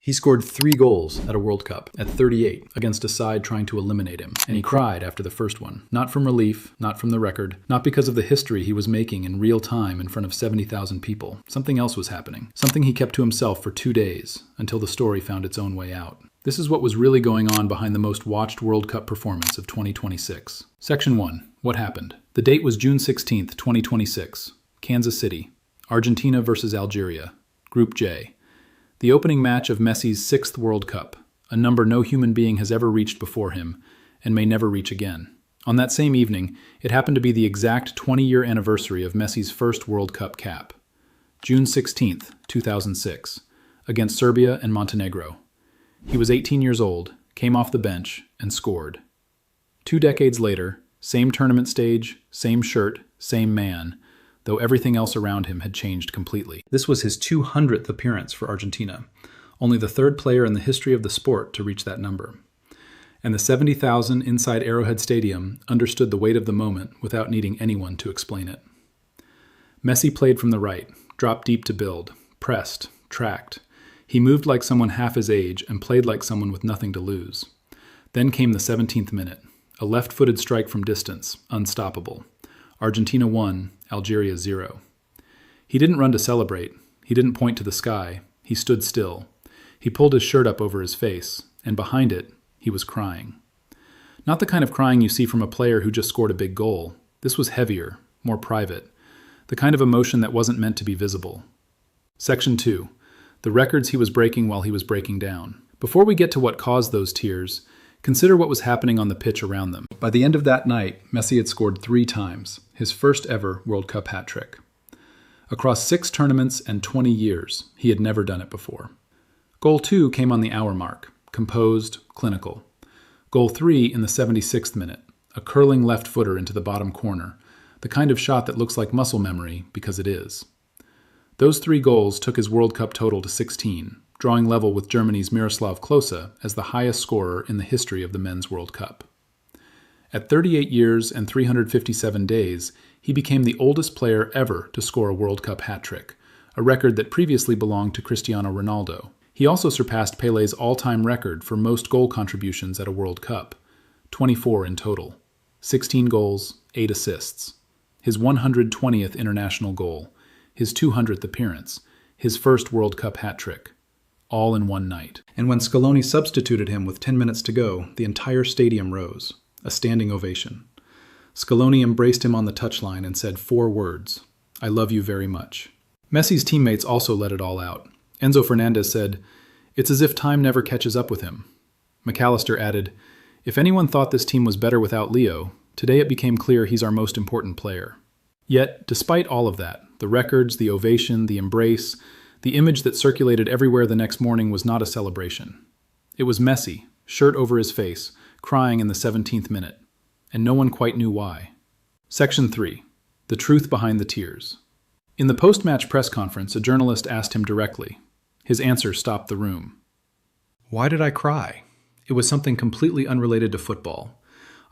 He scored 3 goals at a World Cup at 38 against a side trying to eliminate him, and he cried after the first one. Not from relief, not from the record, not because of the history he was making in real time in front of 70,000 people. Something else was happening. Something he kept to himself for 2 days, until the story found its own way out. This is what was really going on behind the most watched World Cup performance of 2026. Section 1. What happened? The date was June 16th, 2026. Kansas City. Argentina versus Algeria. Group J. The opening match of Messi's 6th World Cup, a number no human being has ever reached before him, and may never reach again. On that same evening, it happened to be the exact 20-year anniversary of Messi's first World Cup cap. June 16th, 2006, against Serbia and Montenegro. He was 18 years old, came off the bench, and scored. 2 decades later, same tournament stage, same shirt, same man, though everything else around him had changed completely. This was his 200th appearance for Argentina, only the 3rd player in the history of the sport to reach that number. And the 70,000 inside Arrowhead Stadium understood the weight of the moment without needing anyone to explain it. Messi played from the right, dropped deep to build, pressed, tracked. He moved like someone half his age and played like someone with nothing to lose. Then came the 17th minute, a left-footed strike from distance, unstoppable. Argentina 1, Algeria 0. He didn't run to celebrate. He didn't point to the sky. He stood still. He pulled his shirt up over his face, and behind it, he was crying. Not the kind of crying you see from a player who just scored a big goal. This was heavier, more private, the kind of emotion that wasn't meant to be visible. Section 2. The records he was breaking while he was breaking down. Before we get to what caused those tears, consider what was happening on the pitch around them. By the end of that night, Messi had scored 3 times, his first ever World Cup hat trick. Across 6 tournaments and 20 years, he had never done it before. Goal 2 came on the hour mark, composed, clinical. Goal 3 in the 76th minute, a curling left footer into the bottom corner, the kind of shot that looks like muscle memory because it is. Those 3 goals took his World Cup total to 16, drawing level with Germany's Miroslav Klose as the highest scorer in the history of the Men's World Cup. At 38 years and 357 days, he became the oldest player ever to score a World Cup hat trick, a record that previously belonged to Cristiano Ronaldo. He also surpassed Pele's all-time record for most goal contributions at a World Cup, 24 in total, 16 goals, 8 assists. His 120th international goal, his 200th appearance, his first World Cup hat trick. All in one night. And when Scaloni substituted him with 10 minutes to go, the entire stadium rose, a standing ovation. Scaloni embraced him on the touchline and said 4 words, "I love you very much." Messi's teammates also let it all out. Enzo Fernandez said, "It's as if time never catches up with him." McAllister added, "If anyone thought this team was better without Leo, today it became clear he's our most important player." Yet, despite all of that, the records, the ovation, the embrace, the image that circulated everywhere the next morning was not a celebration. It was Messi, shirt over his face, crying in the 17th minute, and no one quite knew why. Section 3. The truth behind the tears. In the post-match press conference, a journalist asked him directly. His answer stopped the room. "Why did I cry? It was something completely unrelated to football.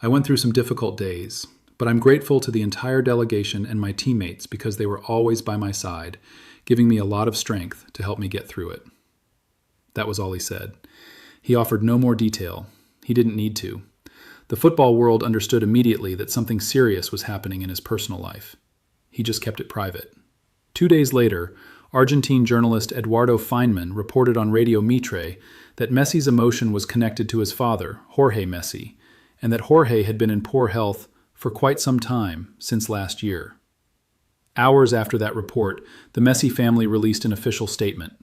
I went through some difficult days, but I'm grateful to the entire delegation and my teammates because they were always by my side, giving me a lot of strength to help me get through it." That was all he said. He offered no more detail. He didn't need to. The football world understood immediately that something serious was happening in his personal life. He just kept it private. 2 days later, Argentine journalist Eduardo Feynman reported on Radio Mitre that Messi's emotion was connected to his father, Jorge Messi, and that Jorge had been in poor health for quite some time, since last year. Hours after that report, the Messi family released an official statement.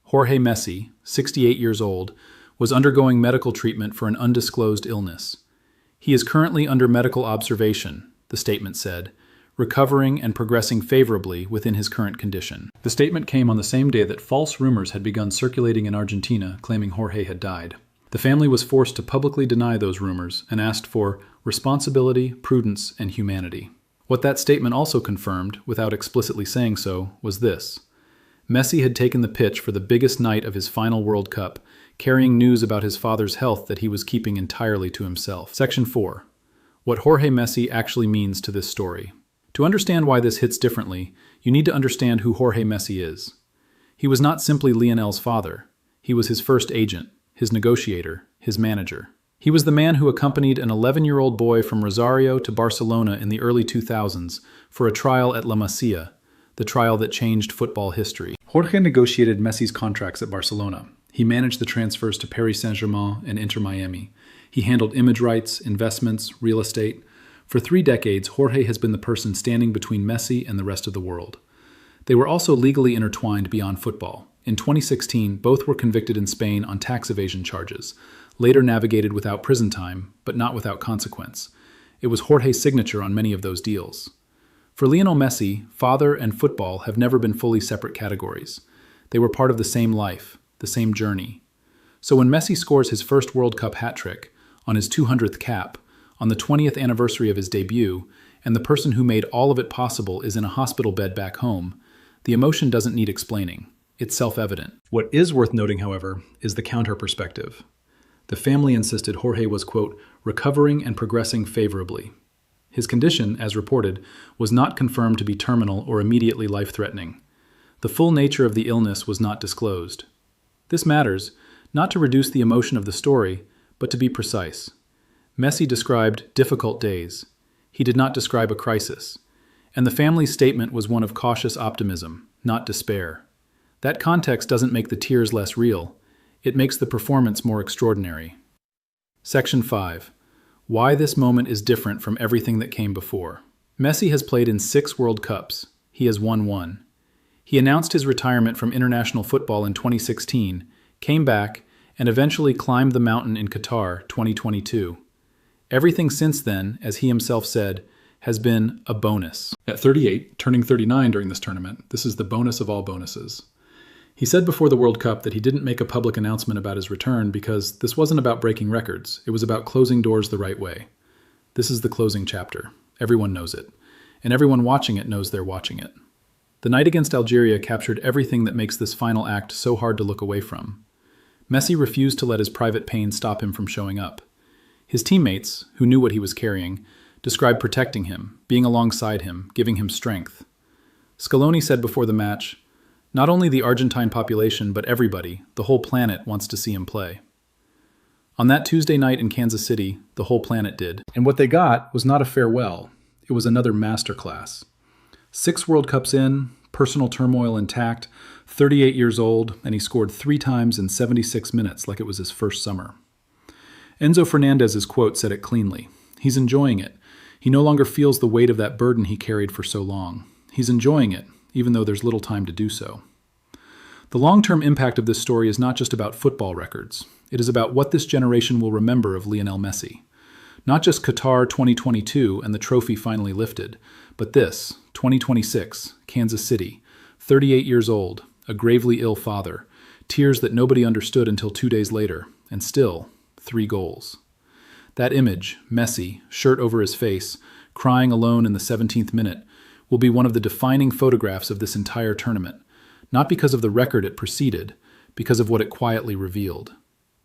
Jorge Messi, 68 years old, was undergoing medical treatment for an undisclosed illness. He is currently under medical observation, the statement said, recovering and progressing favorably within his current condition. The statement came on the same day that false rumors had begun circulating in Argentina claiming Jorge had died. The family was forced to publicly deny those rumors and asked for responsibility, prudence, and humanity. What that statement also confirmed, without explicitly saying so, was this. Messi had taken the pitch for the biggest night of his final World Cup, carrying news about his father's health that he was keeping entirely to himself. Section 4. What Jorge Messi actually means to this story. To understand why this hits differently, you need to understand who Jorge Messi is. He was not simply Lionel's father. He was his first agent, his negotiator, his manager. He was the man who accompanied an 11-year-old boy from Rosario to Barcelona in the early 2000s for a trial at La Masia, the trial that changed football history. Jorge negotiated Messi's contracts at Barcelona. He managed the transfers to Paris Saint-Germain and Inter Miami. He handled image rights, investments, real estate. For 3 decades, Jorge has been the person standing between Messi and the rest of the world. They were also legally intertwined beyond football. In 2016, both were convicted in Spain on tax evasion charges, later navigated without prison time, but not without consequence. It was Jorge's signature on many of those deals. For Lionel Messi, father and football have never been fully separate categories. They were part of the same life, the same journey. So when Messi scores his first World Cup hat-trick, on his 200th cap, on the 20th anniversary of his debut, and the person who made all of it possible is in a hospital bed back home, the emotion doesn't need explaining. It's self-evident. What is worth noting, however, is the counter perspective. The family insisted Jorge was, quote, recovering and progressing favorably. His condition, as reported, was not confirmed to be terminal or immediately life-threatening. The full nature of the illness was not disclosed. This matters, not to reduce the emotion of the story, but to be precise. Messi described difficult days. He did not describe a crisis. And the family's statement was one of cautious optimism, not despair. That context doesn't make the tears less real. It makes the performance more extraordinary. Section 5. Why this moment is different from everything that came before. Messi has played in 6 World Cups. He has won 1. He announced his retirement from international football in 2016, came back, and eventually climbed the mountain in Qatar 2022. Everything since then, as he himself said, has been a bonus. At 38, turning 39 during this tournament, this is the bonus of all bonuses. He said before the World Cup that he didn't make a public announcement about his return because this wasn't about breaking records, it was about closing doors the right way. This is the closing chapter. Everyone knows it. And everyone watching it knows they're watching it. The night against Algeria captured everything that makes this final act so hard to look away from. Messi refused to let his private pain stop him from showing up. His teammates, who knew what he was carrying, described protecting him, being alongside him, giving him strength. Scaloni said before the match, "Not only the Argentine population, but everybody, the whole planet wants to see him play." On that Tuesday night in Kansas City, the whole planet did. And what they got was not a farewell. It was another masterclass. 6 World Cups in, personal turmoil intact, 38 years old, and he scored 3 times in 76 minutes like it was his first summer. Enzo Fernandez's quote said it cleanly. He's enjoying it. He no longer feels the weight of that burden he carried for so long. He's enjoying it, even though there's little time to do so. The long-term impact of this story is not just about football records. It is about what this generation will remember of Lionel Messi. Not just Qatar 2022 and the trophy finally lifted, but this, 2026, Kansas City, 38 years old, a gravely ill father, tears that nobody understood until 2 days later, and still, 3 goals. That image, Messi, shirt over his face, crying alone in the 17th minute, will be one of the defining photographs of this entire tournament, not because of the record it preceded, because of what it quietly revealed.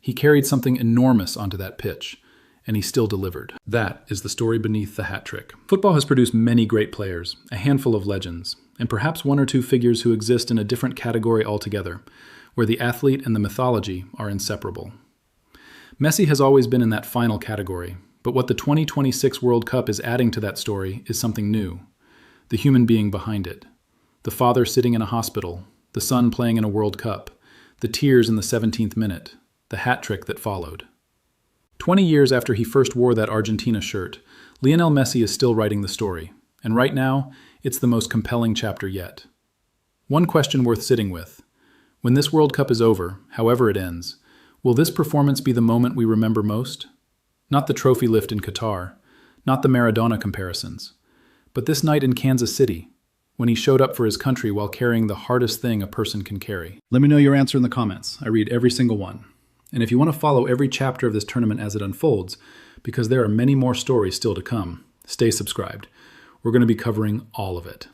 He carried something enormous onto that pitch, and he still delivered. That is the story beneath the hat trick. Football has produced many great players, a handful of legends, and perhaps 1 or 2 figures who exist in a different category altogether, where the athlete and the mythology are inseparable. Messi has always been in that final category, but what the 2026 World Cup is adding to that story is something new. The human being behind it. The father sitting in a hospital, the son playing in a World Cup, the tears in the 17th minute, the hat trick that followed. 20 years after he first wore that Argentina shirt, Lionel Messi is still writing the story, and right now, it's the most compelling chapter yet. One question worth sitting with. When this World Cup is over, however it ends, will this performance be the moment we remember most? Not the trophy lift in Qatar, not the Maradona comparisons, but this night in Kansas City, when he showed up for his country while carrying the hardest thing a person can carry. Let me know your answer in the comments. I read every single one. And if you want to follow every chapter of this tournament as it unfolds, because there are many more stories still to come, stay subscribed. We're going to be covering all of it.